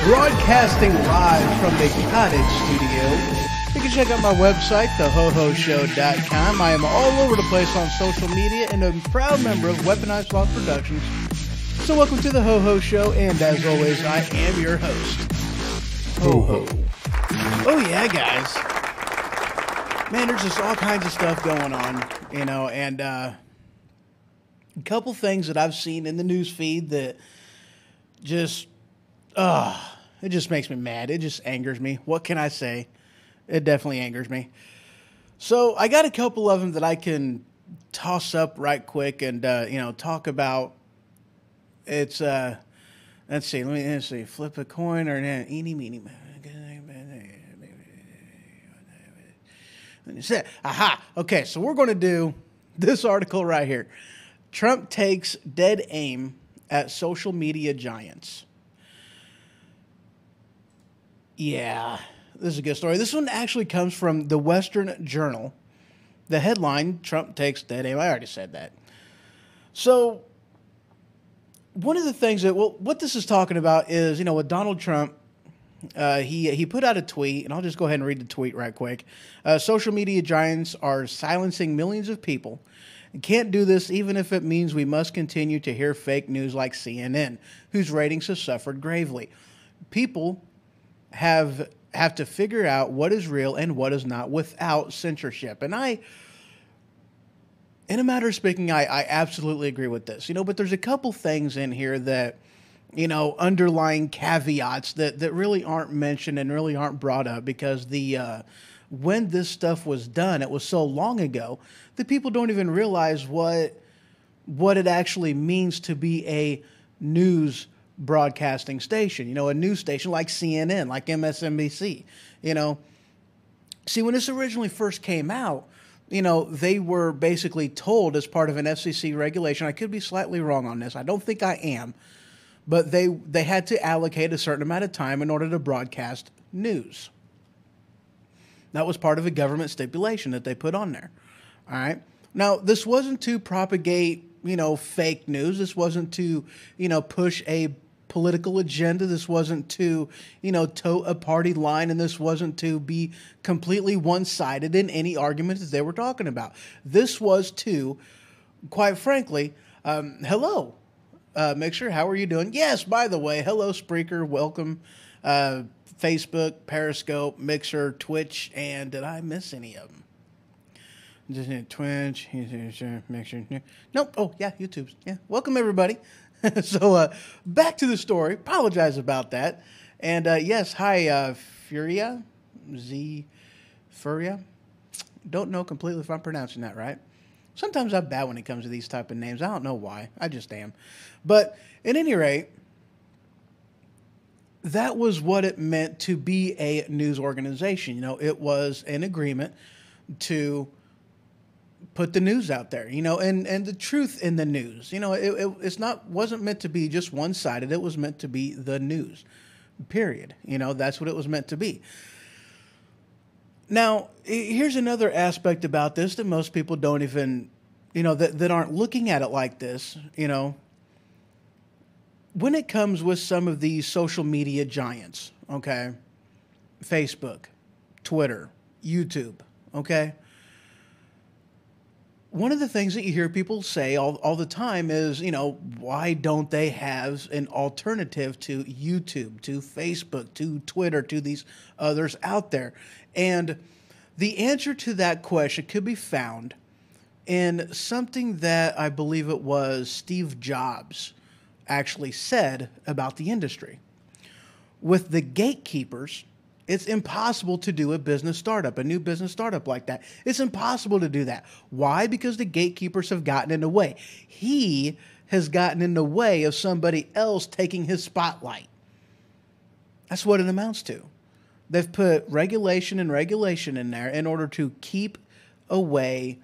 Broadcasting live from the Cottage Studio. You can check out my website, thehohoshow.com. I am all over the place on social media and a proud member of Weaponized Thought Productions. So welcome to the Ho Ho Show, and as always, I am your host, Ho Ho. Oh yeah, guys. Man, there's just all kinds of stuff going on, you know, and a couple things that I've seen in the news feed that just, it just makes me mad. It just angers me. What can I say? It definitely angers me. So I got a couple of them that I can toss up right quick and, talk about. It's, let's see, flip a coin or eeny, meeny, aha. Okay, so we're going to do this article right here. Trump takes dead aim at social media giants. Yeah, this is a good story. This one actually comes from the Western Journal. The headline, Trump takes dead aim. I already said that. So one of the things that, what this is talking about is, with Donald Trump, he put out a tweet, and I'll just go ahead and read the tweet right quick. Social media giants are silencing millions of people. And can't do this even if it means we must continue to hear fake news like CNN, whose ratings have suffered gravely. People have to figure out what is real and what is not without censorship. And in a matter of speaking, I absolutely agree with this, but there's a couple things in here that, underlying caveats that really aren't mentioned and really aren't brought up because when this stuff was done, it was so long ago that people don't even realize what it actually means to be a news broadcasting station, a news station like CNN, like MSNBC, See, when this originally first came out, they were basically told as part of an FCC regulation, I could be slightly wrong on this, I don't think I am, but they had to allocate a certain amount of time in order to broadcast news. That was part of a government stipulation that they put on there. All right. Now, this wasn't to propagate, fake news. This wasn't to, push a political agenda. This wasn't to, toe a party line. And this wasn't to be completely one-sided in any argument that they were talking about. This was to, quite frankly, hello, Mixer, how are you doing? Yes, by the way, hello, Spreaker, welcome, Facebook, Periscope, Mixer, Twitch, and did I miss any of them? Just Twitch, Mixer, nope. Oh yeah, YouTube. Yeah, welcome everybody. So back to the story. Apologize about that. And yes, hi, Furia, Z Furia. Don't know completely if I'm pronouncing that right. Sometimes I'm bad when it comes to these type of names. I don't know why. I just am. But at any rate, that was what it meant to be a news organization. It was an agreement to put the news out there, and the truth in the news. Wasn't meant to be just one sided. It was meant to be the news, period. That's what it was meant to be. Now, here's another aspect about this that most people don't even, that aren't looking at it like this. When it comes with some of these social media giants, okay, Facebook, Twitter, YouTube, okay, one of the things that you hear people say all the time is, why don't they have an alternative to YouTube, to Facebook, to Twitter, to these others out there? And the answer to that question could be found in something that I believe it was Steve Jobs actually said about the industry. With the gatekeepers, it's impossible to do a new business startup like that. It's impossible to do that. Why? Because the gatekeepers have gotten in the way. He has gotten in the way of somebody else taking his spotlight. That's what it amounts to. They've put regulation in there in order to keep away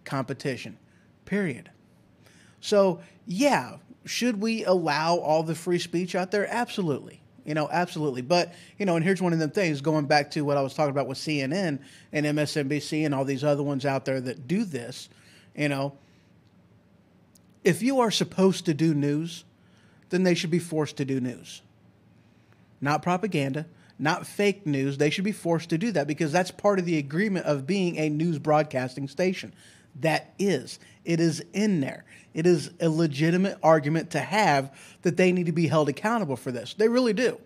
competition, period. So, yeah, should we allow all the free speech out there? Absolutely. Absolutely. But, and here's one of them things, going back to what I was talking about with CNN and MSNBC and all these other ones out there that do this, if you are supposed to do news, then they should be forced to do news. Not propaganda, not fake news. They should be forced to do that because that's part of the agreement of being a news broadcasting station. It is in there. It is a legitimate argument to have that they need to be held accountable for this. They really do.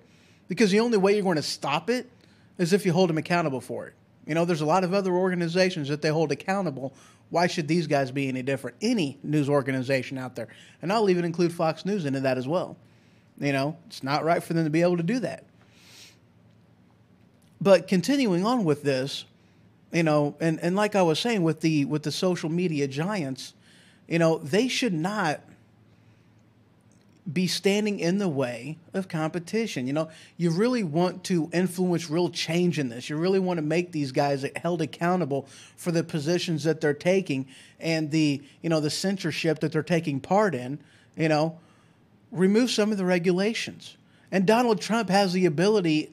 Because the only way you're going to stop it is if you hold them accountable for it. There's a lot of other organizations that they hold accountable. Why should these guys be any different? Any news organization out there. And I'll even include Fox News into that as well. It's not right for them to be able to do that. But continuing on with this, and like I was saying with the social media giants, they should not be standing in the way of competition. You really want to influence real change in this. You really want to make these guys held accountable for the positions that they're taking and the censorship that they're taking part in. Remove some of the regulations. And Donald Trump has the ability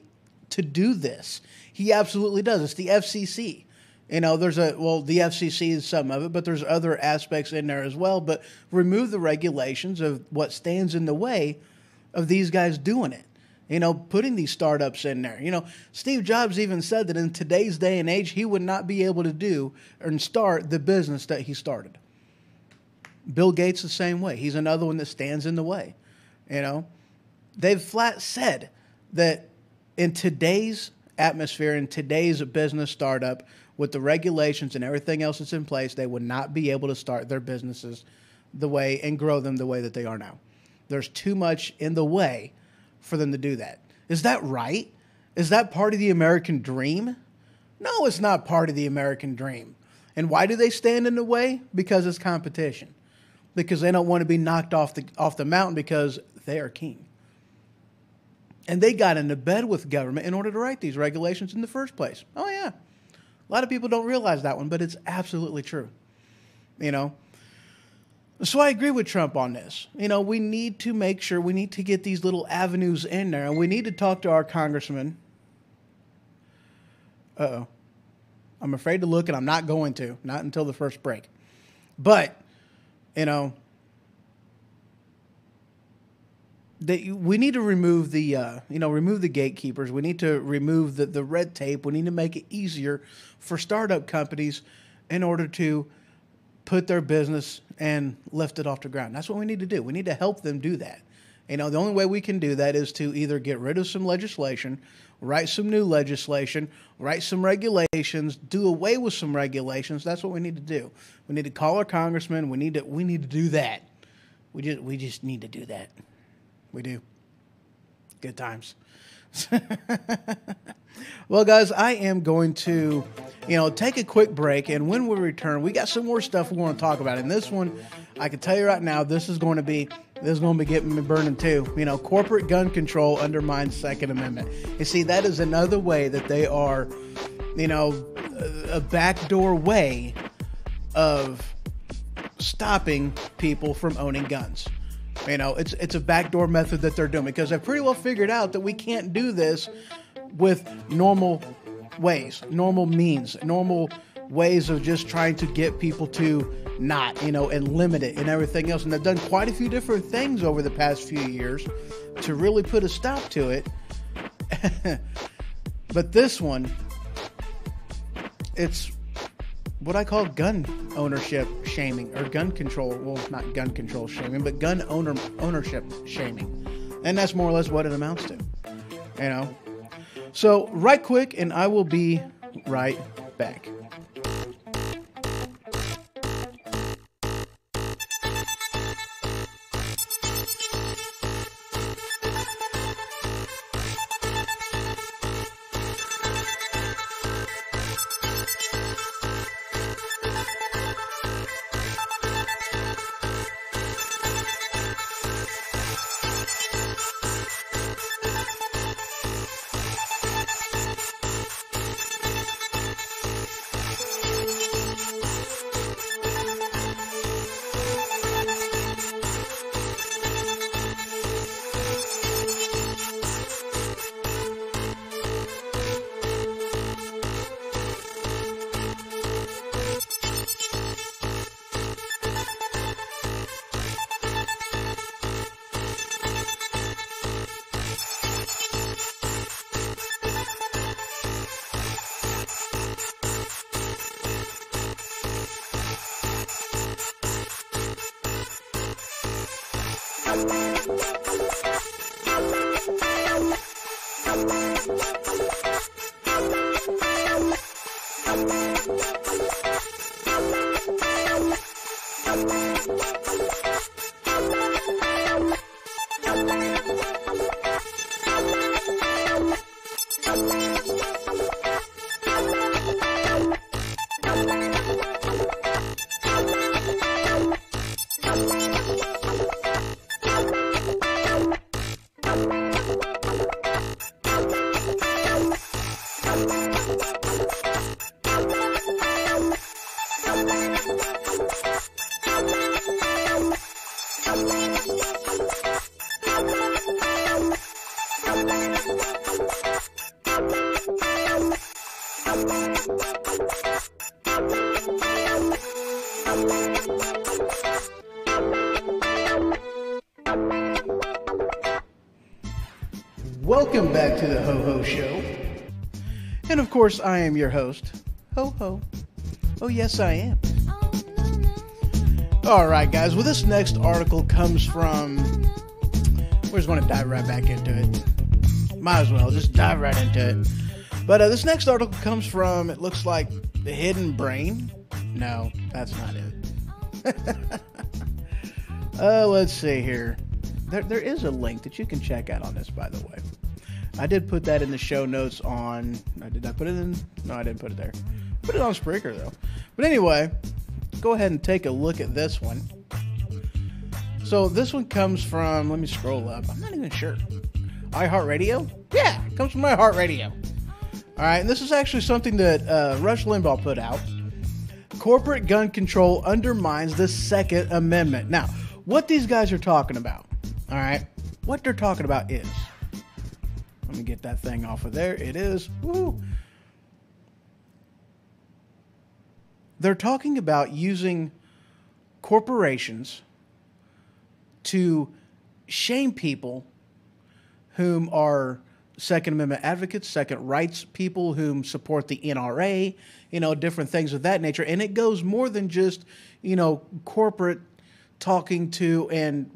to do this. He absolutely does. It's the FCC. The FCC is some of it, but there's other aspects in there as well. But remove the regulations of what stands in the way of these guys doing it. Putting these startups in there. Steve Jobs even said that in today's day and age, he would not be able to do and start the business that he started. Bill Gates the same way. He's another one that stands in the way. They've flat said that in today's atmosphere, in today's business startup, with the regulations and everything else that's in place, they would not be able to start their businesses the way and grow them the way that they are now. There's too much in the way for them to do that. Is that right? Is that part of the American dream? No, it's not part of the American dream. And why do they stand in the way? Because it's competition. Because they don't want to be knocked off the mountain because they are king. And they got into bed with government in order to write these regulations in the first place. Oh, yeah. A lot of people don't realize that one, but it's absolutely true. So I agree with Trump on this. We need to make sure, we need to get these little avenues in there, and we need to talk to our congressman. Uh-oh. I'm afraid to look, and I'm not going to, not until the first break. But, we need to remove remove the gatekeepers. We need to remove the red tape. We need to make it easier for startup companies in order to put their business and lift it off the ground. That's what we need to do. We need to help them do that. The only way we can do that is to either get rid of some legislation, write some new legislation, write some regulations, do away with some regulations. That's what we need to do. We need to call our congressman. We need to do that. We just need to do that. We do. Good times. Well, guys, I am going to, take a quick break, and when we return, we got some more stuff we want to talk about. And this one, I can tell you right now, this is going to be getting me burning too. Corporate gun control undermines Second Amendment. You see, that is another way that they are, a backdoor way of stopping people from owning guns. It's a backdoor method that they're doing, because they've pretty well figured out that we can't do this with normal ways, normal means, normal ways of just trying to get people to not, and limit it and everything else. And they've done quite a few different things over the past few years to really put a stop to it. But this one, it's what I call gun ownership shaming, or gun control. Well, not gun control shaming, but gun ownership shaming. And that's more or less what it amounts to, So, right quick, and I will be right back. Welcome back to the Ho Ho Show. And of course, I am your host, Ho Ho. Oh, yes, I am. Alright, guys. Well, this next article comes from... We're just going to dive right back into it. Might as well. Just dive right into it. But this next article comes from, it looks like, The Hidden Brain. No, that's not it. Let's see here. There is a link that you can check out on this, by the way. I did put that in the show notes on... Did I put it in? No, I didn't put it there. Put it on Spreaker, though. But anyway, go ahead and take a look at this one. So this one comes from... Let me scroll up. I'm not even sure. iHeartRadio? Yeah, it comes from iHeartRadio. All right, and this is actually something that Rush Limbaugh put out. Corporate gun control undermines the Second Amendment. Now, what these guys are talking about, all right, what they're talking about is... Let me get that thing off of there. It is. Woo. They're talking about using corporations to shame people whom are Second Amendment advocates, second rights people whom support the NRA, different things of that nature. And it goes more than just, corporate talking to and,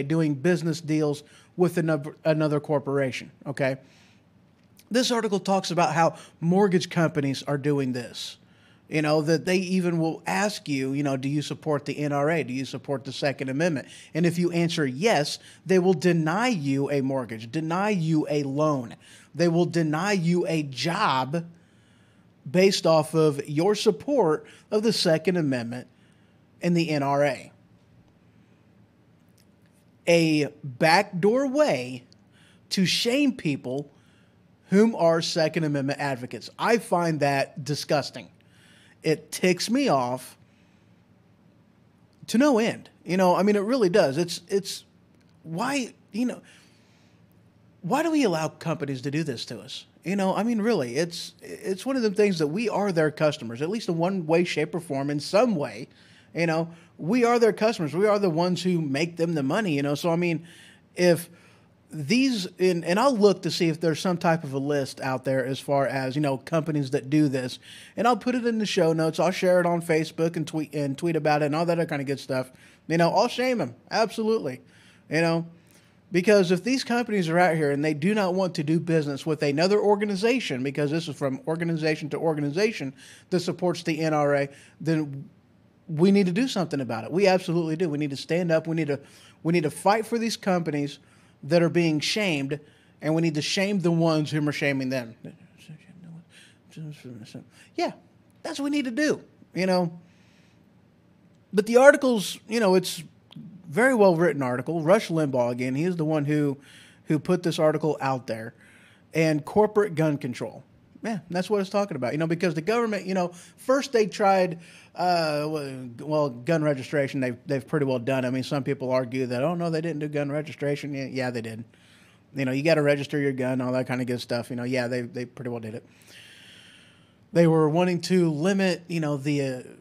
doing business deals with another corporation, okay? This article talks about how mortgage companies are doing this, You know, that they even will ask you, you know, do you support the NRA? Do you support the Second Amendment? And if you answer yes, they will deny you a mortgage, deny you a loan. They will deny you a job based off of your support of the Second Amendment and the NRA. A backdoor way to shame people whom are Second Amendment advocates. I find that disgusting. It ticks me off to no end. You know, I mean, it really does. It's why, you know, why do we allow companies to do this to us? You know, I mean, really, it's one of the things that we are their customers, at least in one way, shape, or form, in some way. You know, we are their customers. We are the ones who make them the money, you know. So, I mean, if these, and I'll look to see if there's some type of a list out there as far as, you know, companies that do this, and I'll put it in the show notes. I'll share it on Facebook and tweet about it and all that other kind of good stuff. You know, I'll shame them. Absolutely. You know, because if these companies are out here and they do not want to do business with another organization, because this is from organization to organization that supports the NRA, then we need to do something about it. We absolutely do. We need to stand up. We need to fight for these companies that are being shamed, and we need to shame the ones whom are shaming them. Yeah, that's what we need to do, you know. But the article's, you know, it's very well written article. Rush Limbaugh, again, he is the one who put this article out there. And corporate gun control. Yeah, that's what it's talking about. You know, because the government, you know, first they tried, well, gun registration, they've pretty well done. I mean, some people argue that, oh, no, they didn't do gun registration. Yeah, they did. You know, you got to register your gun, all that kind of good stuff. You know, yeah, they pretty well did it. They were wanting to limit, you know,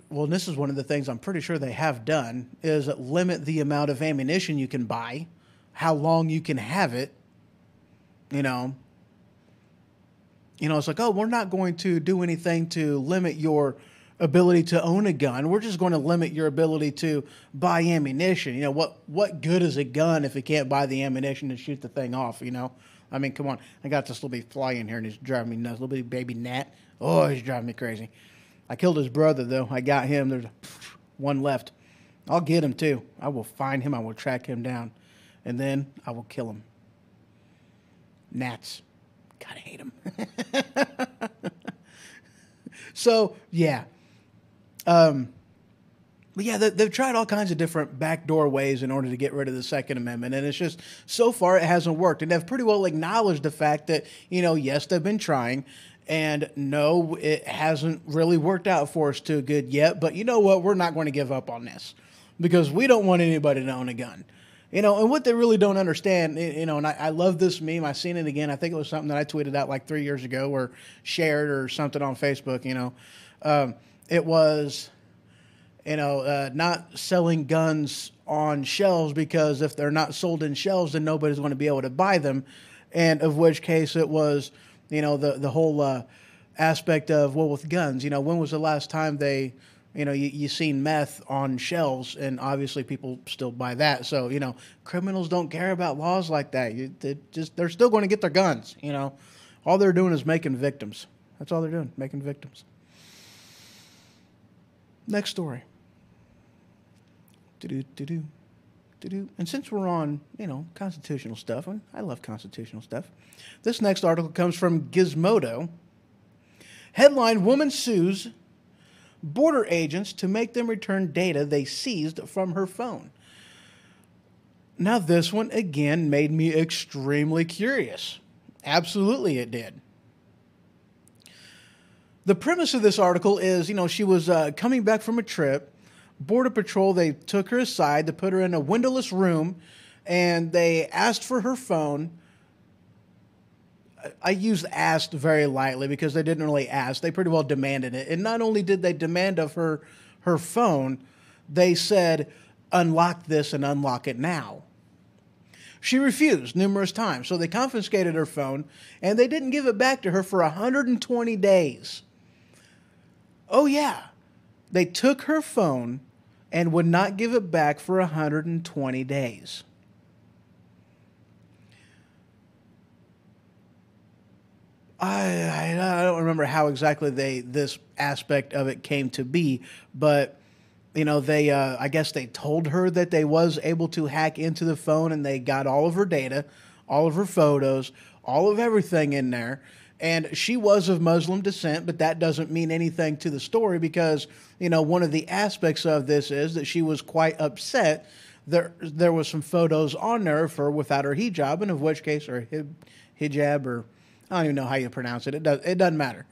well, and this is one of the things I'm pretty sure they have done, is limit the amount of ammunition you can buy, how long you can have it, you know. You know, it's like, oh, we're not going to do anything to limit your ability to own a gun. We're just going to limit your ability to buy ammunition. You know, what good is a gun if it can't buy the ammunition to shoot the thing off, you know? I mean, come on. I got this little bitty fly in here and he's driving me nuts. Little bitty baby gnat. Oh, he's driving me crazy. I killed his brother, though. I got him. There's one left. I'll get him, too. I will find him. I will track him down. And then I will kill him. Gnats. God, I hate him. So, yeah. But yeah, they've tried all kinds of different backdoor ways in order to get rid of the Second Amendment. And it's just, so far, it hasn't worked. And they've pretty well acknowledged the fact that, you know, yes, they've been trying. And no, it hasn't really worked out for us too good yet. But you know what? We're not going to give up on this because we don't want anybody to own a gun. You know, and what they really don't understand, you know, and I love this meme. I've seen it again. I think it was something that I tweeted out like 3 years ago or shared or something on Facebook, you know. It was, you know, not selling guns on shelves because if they're not sold in shelves, then nobody's going to be able to buy them. And of which case it was, you know, the whole aspect of, well, with guns, you know, when was the last time they... You know, you seen meth on shelves, and obviously people still buy that. So, you know, criminals don't care about laws like that. They're still going to get their guns, you know. All they're doing is making victims. That's all they're doing, making victims. Next story. And since we're on, you know, constitutional stuff, and I love constitutional stuff, this next article comes from Gizmodo. Headline, Woman Sues border agents to make them return data they seized from her phone. Now, this one, again, made me extremely curious. Absolutely it did. The premise of this article is, you know, she was coming back from a trip. Border Patrol, they took her aside to put her in a windowless room, and they asked for her phone. I used asked very lightly because they didn't really ask. They pretty well demanded it. And not only did they demand of her phone, they said, unlock this and unlock it now. She refused numerous times. So they confiscated her phone, and they didn't give it back to her for 120 days. Oh, yeah. They took her phone and would not give it back for 120 days. I don't remember how exactly this aspect of it came to be, but they I guess they told her that they was able to hack into the phone and they got all of her data, all of her photos, all of everything in there. And she was of Muslim descent, but that doesn't mean anything to the story because, one of the aspects of this is that she was quite upset. There was some photos on there of her without her hijab, and of which case, or hijab, or I don't even know how you pronounce it. It doesn't matter,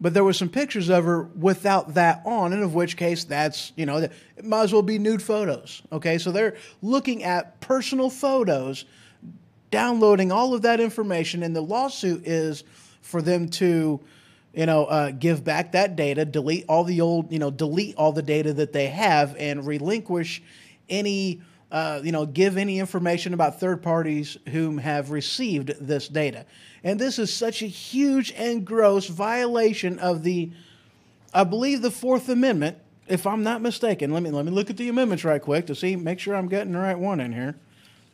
But there was some pictures of her without that on, and of which case that's, it might as well be nude photos. Okay, so they're looking at personal photos, downloading all of that information, and the lawsuit is for them to, give back that data, delete all the old, delete all the data that they have, and relinquish any, give any information about third parties whom have received this data. And this is such a huge and gross violation of I believe the Fourth Amendment, if I'm not mistaken. Let me look at the amendments right quick to make sure I'm getting the right one in here.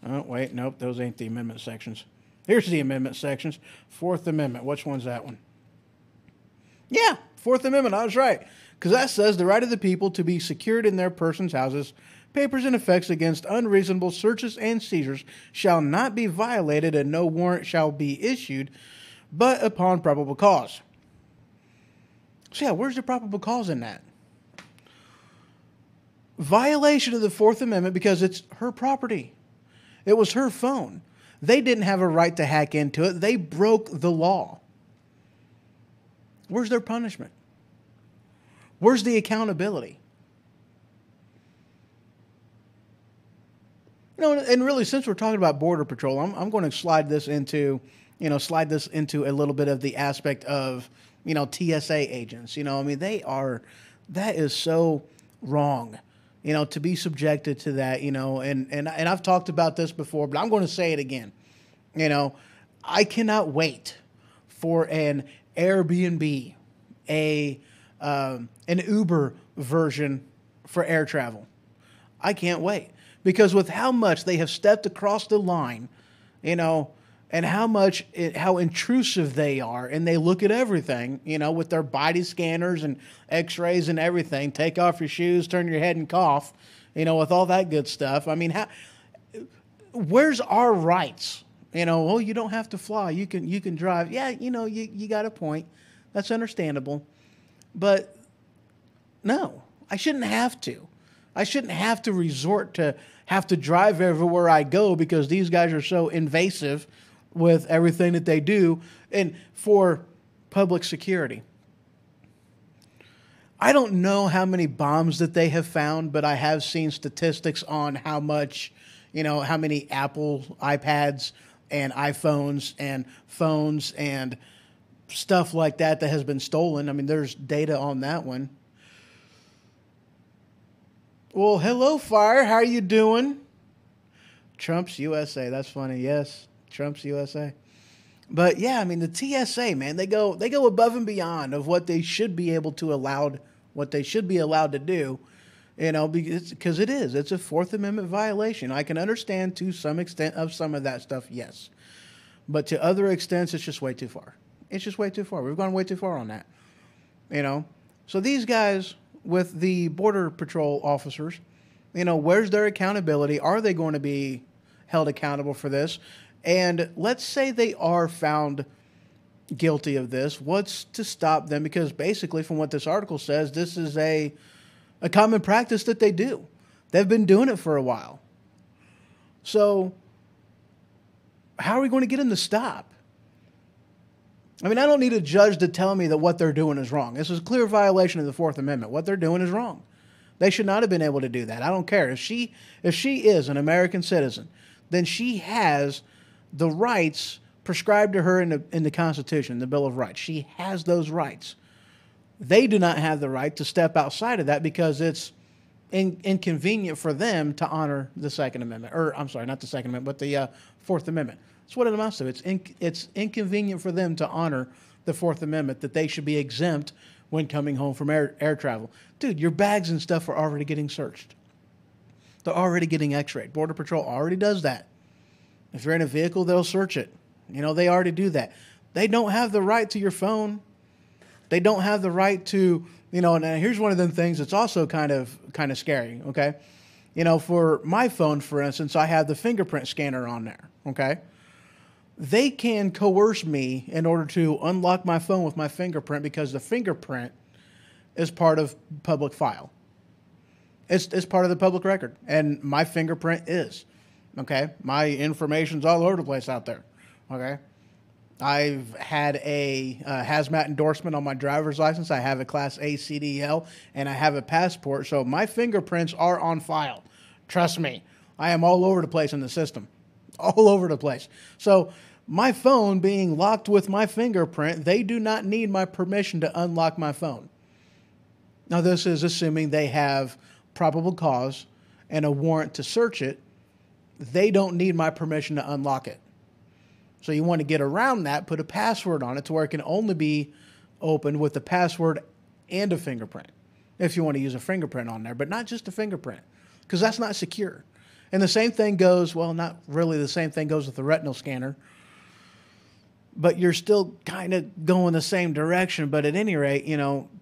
Oh, wait, nope, those ain't the amendment sections. Here's the amendment sections. Fourth Amendment, which one's that one? Yeah, Fourth Amendment, I was right. Because that says the right of the people to be secured in their persons, houses, papers, and effects against unreasonable searches and seizures shall not be violated, and no warrant shall be issued but upon probable cause. So yeah, where's the probable cause in that? Violation of the Fourth Amendment because it's her property. It was her phone. They didn't have a right to hack into it. They broke the law. Where's their punishment? Where's the accountability? And really, since we're talking about Border Patrol, I'm going to slide this into a little bit of the aspect of, TSA agents. That is so wrong, to be subjected to that, and I've talked about this before, but I'm going to say it again. I cannot wait for an Airbnb, an Uber version for air travel. I can't wait because with how much they have stepped across the line, and how intrusive they are, and they look at everything, with their body scanners and X-rays and everything. Take off your shoes, turn your head, and cough, with all that good stuff. I mean, where's our rights? You don't have to fly. You can drive. Yeah, you got a point. That's understandable. But no, I shouldn't have to. I shouldn't have to resort to have to drive everywhere I go because these guys are so invasive with everything that they do and for public security. I don't know how many bombs that they have found, but I have seen statistics on how much, how many Apple iPads and iPhones and phones and stuff like that has been stolen. I mean, there's data on that one. Well, hello, Fire. How are you doing? Trump's USA. That's funny. Yes, Trump's USA. But yeah, I mean, the TSA, man, they go above and beyond of what they should be able to what they should be allowed to do, because it's a Fourth Amendment violation. I can understand to some extent of some of that stuff, yes. But to other extents, it's just way too far. It's just way too far. We've gone way too far on that, So these guys with the Border Patrol officers, where's their accountability? Are they going to be held accountable for this? And let's say they are found guilty of this. What's to stop them? Because basically, from what this article says, this is a common practice that they do. They've been doing it for a while. So how are we going to get them to stop? I mean, I don't need a judge to tell me that what they're doing is wrong. This is a clear violation of the Fourth Amendment. What they're doing is wrong. They should not have been able to do that. I don't care. If she is an American citizen, then she has the rights prescribed to her in the Constitution, the Bill of Rights. She has those rights. They do not have the right to step outside of that because it's inconvenient for them to honor the Second Amendment. Or, I'm sorry, not the Second Amendment, but the Fourth Amendment. That's what it amounts to. It's inconvenient for them to honor the Fourth Amendment, that they should be exempt when coming home from air travel. Dude, your bags and stuff are already getting searched. They're already getting X-rayed. Border Patrol already does that. If you're in a vehicle, they'll search it. They already do that. They don't have the right to your phone. They don't have the right to, and here's one of them things that's also kind of scary, okay? For my phone, for instance, I have the fingerprint scanner on there, okay? They can coerce me in order to unlock my phone with my fingerprint because the fingerprint is part of public file. It's part of the public record, and my fingerprint is, okay? My information's all over the place out there, okay? I've had a hazmat endorsement on my driver's license. I have a Class A CDL, and I have a passport, so my fingerprints are on file. Trust me, I am all over the place in the system, all over the place. So my phone being locked with my fingerprint, they do not need my permission to unlock my phone. Now, this is assuming they have probable cause and a warrant to search it. They don't need my permission to unlock it. So you want to get around that, put a password on it to where it can only be opened with the password and a fingerprint, if you want to use a fingerprint on there, but not just a fingerprint, because that's not secure. And the same thing goes, well, not really the same thing goes with the retinal scanner, but you're still kind of going the same direction. But at any rate,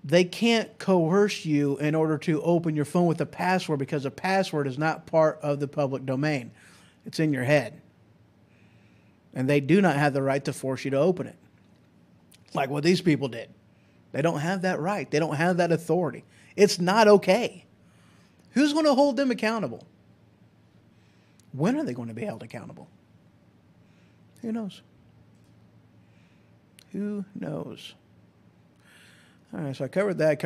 they can't coerce you in order to open your phone with a password because a password is not part of the public domain. It's in your head. And they do not have the right to force you to open it, like what these people did. They don't have that right. They don't have that authority. It's not okay. Who's going to hold them accountable? When are they going to be held accountable? Who knows? Who knows? All right, so I covered that.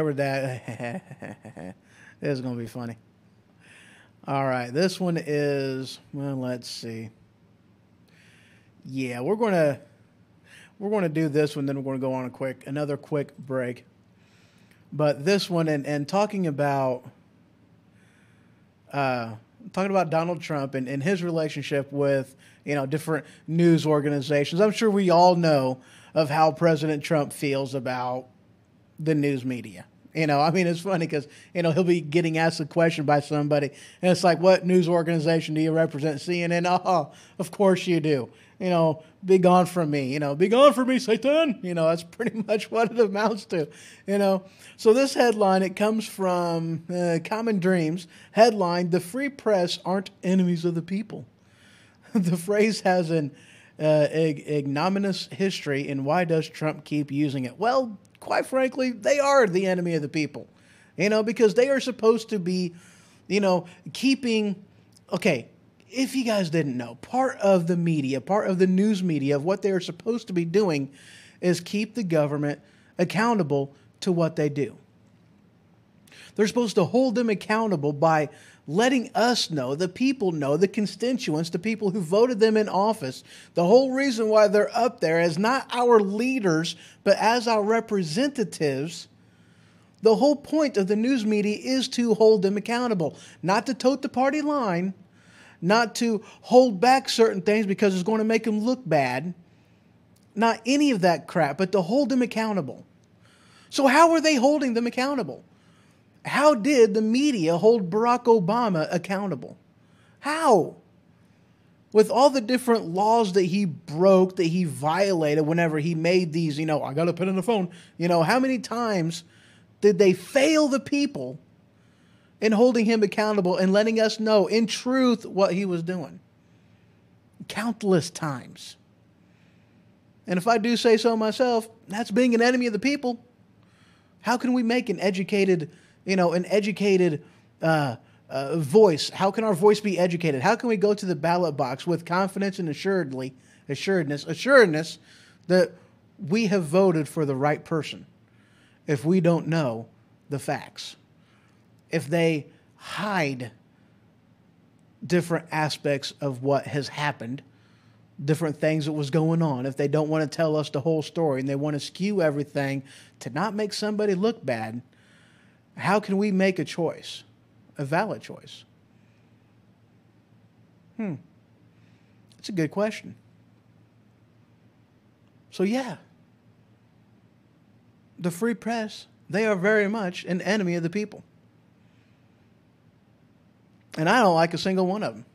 This is going to be funny. All right, this one is, well, let's see. Yeah, we're going to do this one, then we're going to go on another quick break. But this one, and talking about Donald Trump and his relationship with different news organizations. I'm sure we all know of how President Trump feels about the news media. It's funny because, he'll be getting asked a question by somebody, and it's like, what news organization do you represent? CNN? Oh, of course you do. Be gone from me. Be gone from me, Satan. That's pretty much what it amounts to. So this headline, it comes from Common Dreams. Headline, the free press aren't enemies of the people. The phrase has an ignominious history, and why does Trump keep using it? Well, quite frankly, they are the enemy of the people, because they are supposed to be, keeping, okay, if you guys didn't know, part of the media, part of the news media, of what they are supposed to be doing is keep the government accountable to what they do. They're supposed to hold them accountable by letting us know, the people know, the constituents, the people who voted them in office. The whole reason why they're up there is not our leaders, but as our representatives. The whole point of the news media is to hold them accountable, not to tote the party line, not to hold back certain things because it's going to make them look bad, not any of that crap, but to hold them accountable. So how are they holding them accountable? How did the media hold Barack Obama accountable? How? With all the different laws that he broke, that he violated whenever he made these, I got to put in the phone, how many times did they fail the people in holding him accountable and letting us know in truth what he was doing? Countless times. And if I do say so myself, that's being an enemy of the people. How can we make an educated voice? How can our voice be educated? How can we go to the ballot box with confidence and assuredness that we have voted for the right person if we don't know the facts? If they hide different aspects of what has happened, different things that was going on, if they don't want to tell us the whole story and they want to skew everything to not make somebody look bad, how can we make a choice, a valid choice? That's a good question. So yeah, the free press, they are very much an enemy of the people. And I don't like a single one of them.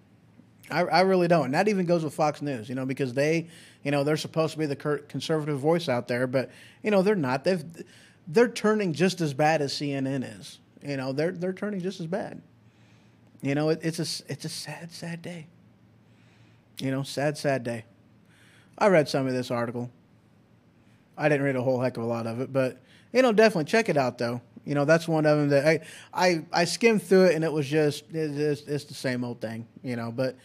I really don't. And that even goes with Fox News, because they're supposed to be the conservative voice out there, but, they're not. They're turning just as bad as CNN is. They're turning just as bad. It's a sad, sad day. Sad, sad day. I read some of this article. I didn't read a whole heck of a lot of it, but, definitely check it out, though. That's one of them that I skimmed through it, and it was it's the same old thing, but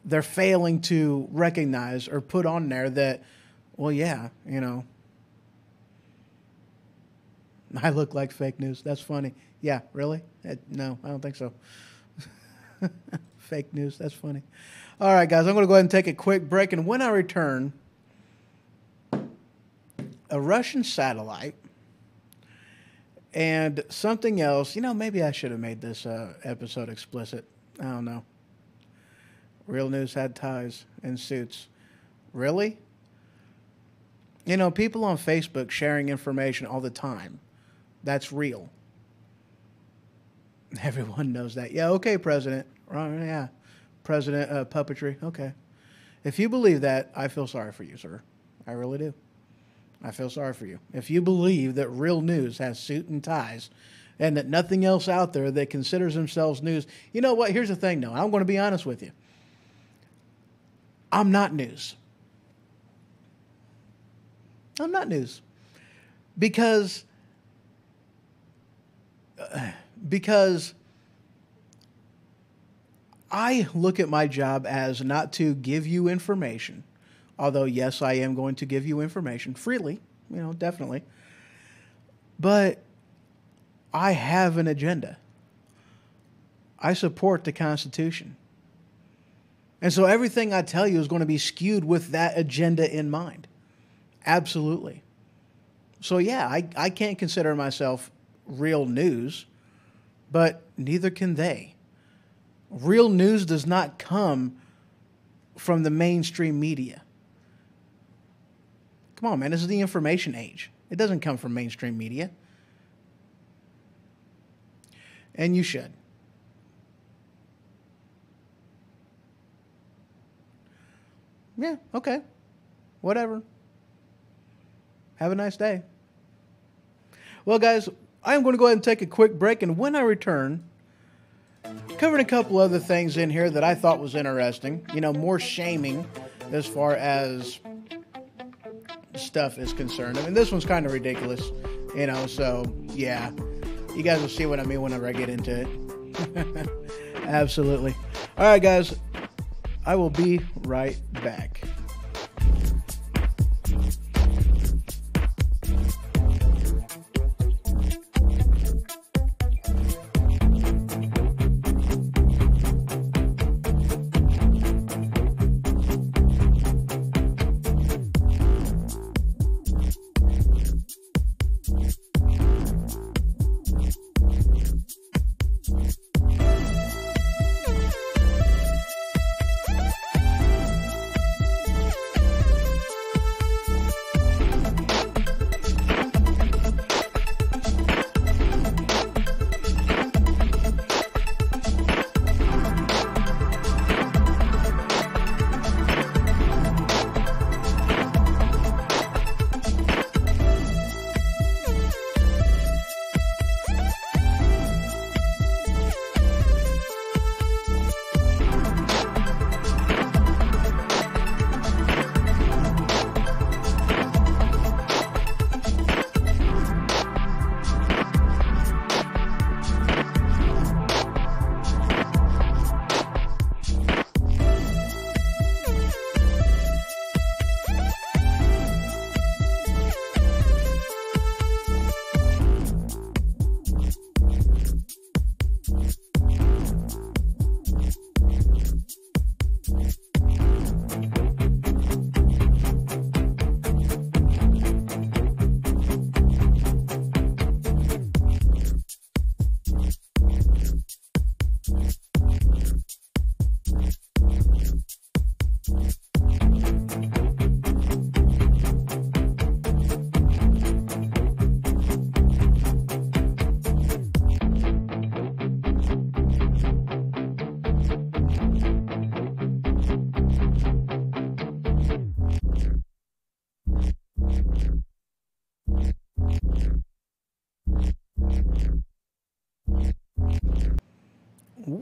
they're failing to recognize or put on there that, well, yeah, I look like fake news. That's funny. Yeah, really? No, I don't think so. Fake news. That's funny. All right, guys, I'm going to go ahead and take a quick break, and when I return, a Russian satellite and something else. Maybe I should have made this episode explicit. I don't know. Real News had ties and suits. Really? People on Facebook sharing information all the time. That's real. Everyone knows that. Yeah, okay, President. Yeah, President puppetry. Okay. If you believe that, I feel sorry for you, sir. I really do. I feel sorry for you. If you believe that Real News has suit and ties and that nothing else out there that considers themselves news, you know what? Here's the thing, though. I'm going to be honest with you. I'm not news. I'm not news. Because I look at my job as not to give you information, although, yes, I am going to give you information freely, definitely. But I have an agenda. I support the Constitution. And so everything I tell you is going to be skewed with that agenda in mind. Absolutely. So, yeah, I can't consider myself real news, but neither can they. Real news does not come from the mainstream media. Come on, man. This is the information age. It doesn't come from mainstream media. And you should. Yeah, okay. Whatever. Have a nice day. Well, guys, I'm going to go ahead and take a quick break, and when I return, covered a couple other things in here that I thought was interesting. More shaming as far as stuff is concerned. I mean, this one's kind of ridiculous, so, yeah. You guys will see what I mean whenever I get into it. Absolutely. All right, guys. I will be right back.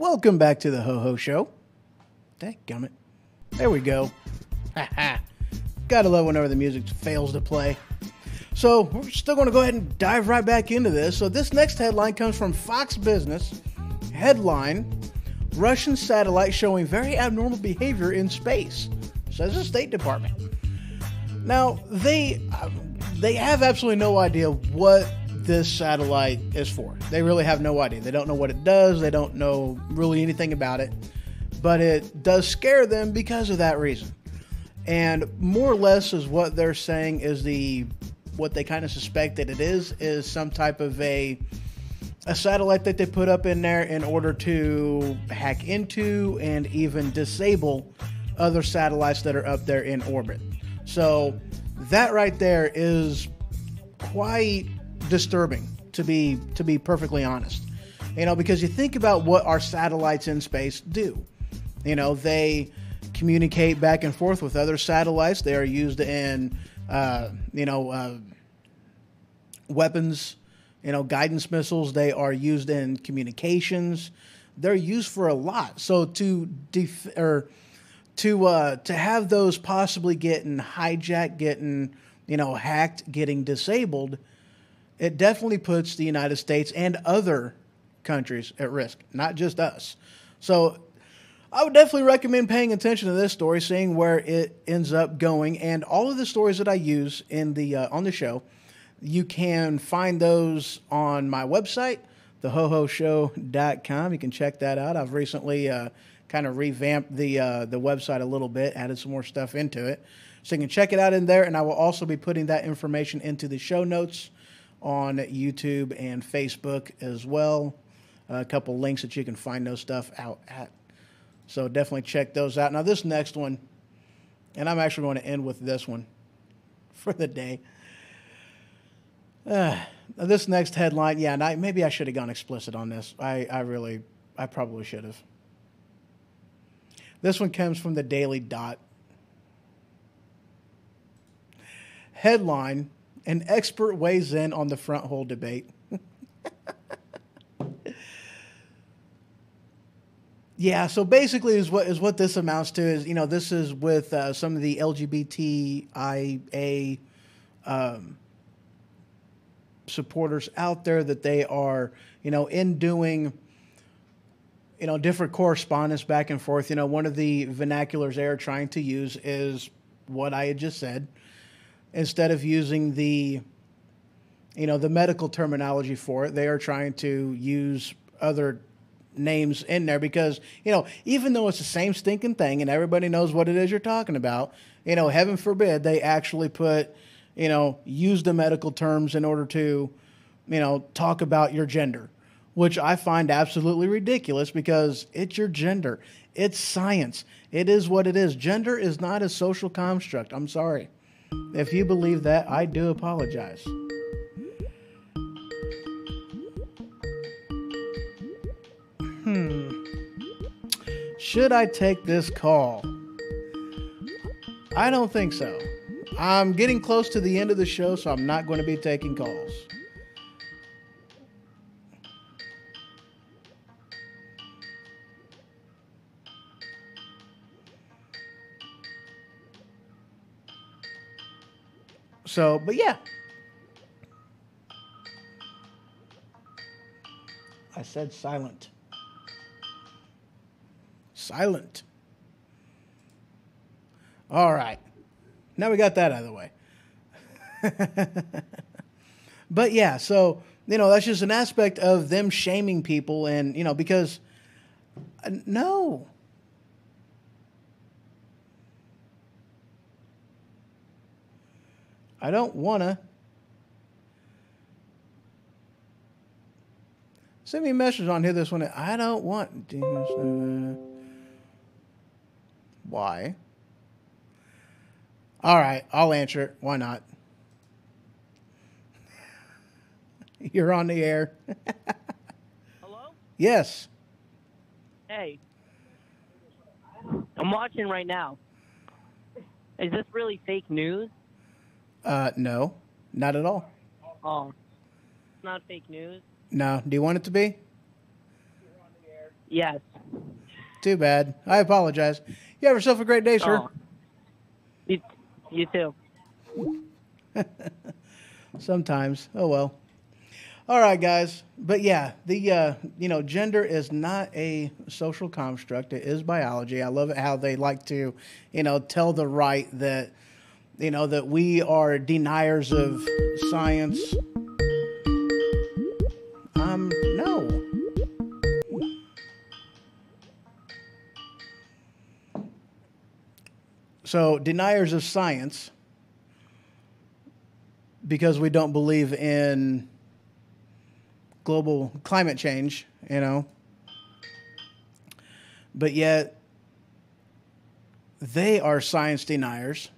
Welcome back to the Ho Ho Show. Dadgummit. There we go. Gotta love whenever the music fails to play. So we're still going to go ahead and dive right back into this. So this next headline comes from Fox Business. Headline: Russian satellite showing very abnormal behavior in space, says the State Department. Now, they have absolutely no idea what this satellite is for. They really have no idea. They don't know what it does. They don't know really anything about it. But it does scare them because of that reason. And more or less is what they're saying is what they kind of suspect that it is some type of a satellite that they put up in there in order to hack into and even disable other satellites that are up there in orbit. So that right there is quite disturbing, to be perfectly honest. Because you think about what our satellites in space do. They communicate back and forth with other satellites. They are used in weapons, guidance missiles. They are used in communications. They're used for a lot. So to have those possibly getting hijacked, getting hacked, getting disabled, it definitely puts the United States and other countries at risk, not just us. So I would definitely recommend paying attention to this story, seeing where it ends up going, and all of the stories that I use in the on the show. You can find those on my website, thehohoshow.com. You can check that out. I've recently kind of revamped the website a little bit, added some more stuff into it. So you can check it out in there, and I will also be putting that information into the show notes on YouTube and Facebook as well. A couple links that you can find those stuff out at. So definitely check those out. Now this next one, and I'm actually going to end with this one for the day. This next headline, and maybe I should have gone explicit on this. I probably should have. This one comes from the Daily Dot. Headline: An expert weighs in on the front hole debate. Yeah, so basically is what this amounts to is, this is with some of the LGBTIA supporters out there, that they are, in doing, different correspondence back and forth. One of the vernaculars they are trying to use is what I had just said. Instead of using the medical terminology for it, they are trying to use other names in there because, even though it's the same stinking thing and everybody knows what it is you're talking about, heaven forbid they actually put, use the medical terms in order to, talk about your gender, which I find absolutely ridiculous because it's your gender. It's science. It is what it is. Gender is not a social construct. I'm sorry. If you believe that, I do apologize. Should I take this call? I don't think so. I'm getting close to the end of the show, so I'm not going to be taking calls. So, but yeah. I said silent. Silent. All right. Now we got that out of the way. But yeah, so, that's just an aspect of them shaming people and, because no. I don't want to. Send me a message on here this one. I don't want. Why? All right, I'll answer it. Why not? You're on the air. Hello? Yes. Hey. I'm watching right now. Is this really fake news? No, not at all. Oh. It's not fake news? No. Do you want it to be? Yes. Too bad. I apologize. You have yourself a great day, sir. Oh, you, you too. Sometimes. Oh, well. All right, guys. But yeah, the gender is not a social construct. It is biology. I love it how they like to, tell the right that, that we are deniers of science. No. So, deniers of science because we don't believe in global climate change, but yet they are science deniers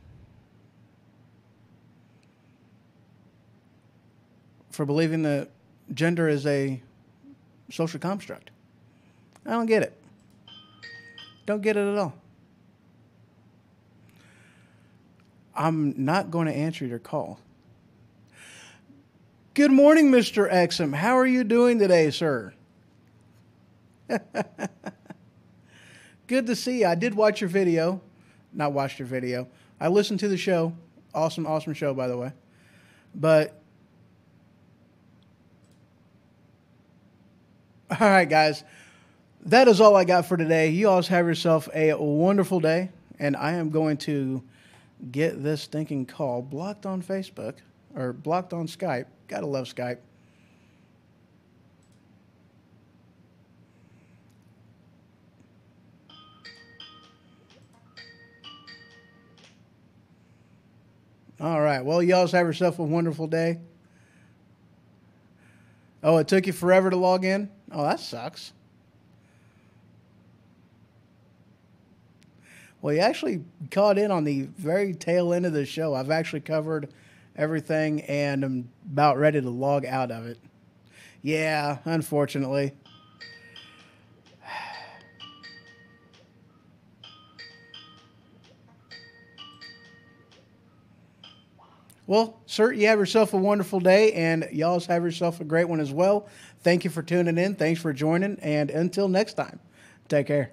for believing that gender is a social construct. I don't get it. Don't get it at all. I'm not going to answer your call. Good morning, Mr. Exum. How are you doing today, sir? Good to see you. I did watch your video. Not watched your video. I listened to the show. Awesome, awesome show, by the way. But, all right, guys. That is all I got for today. You all have yourself a wonderful day. And I am going to get this stinking call blocked on Facebook or blocked on Skype. Gotta love Skype. All right. Well, y'all have yourself a wonderful day. Oh, it took you forever to log in? Oh, that sucks. Well, you actually caught in on the very tail end of the show. I've actually covered everything and I'm about ready to log out of it. Yeah, unfortunately. Well, sir, you have yourself a wonderful day, and y'all have yourself a great one as well. Thank you for tuning in. Thanks for joining, and until next time, take care.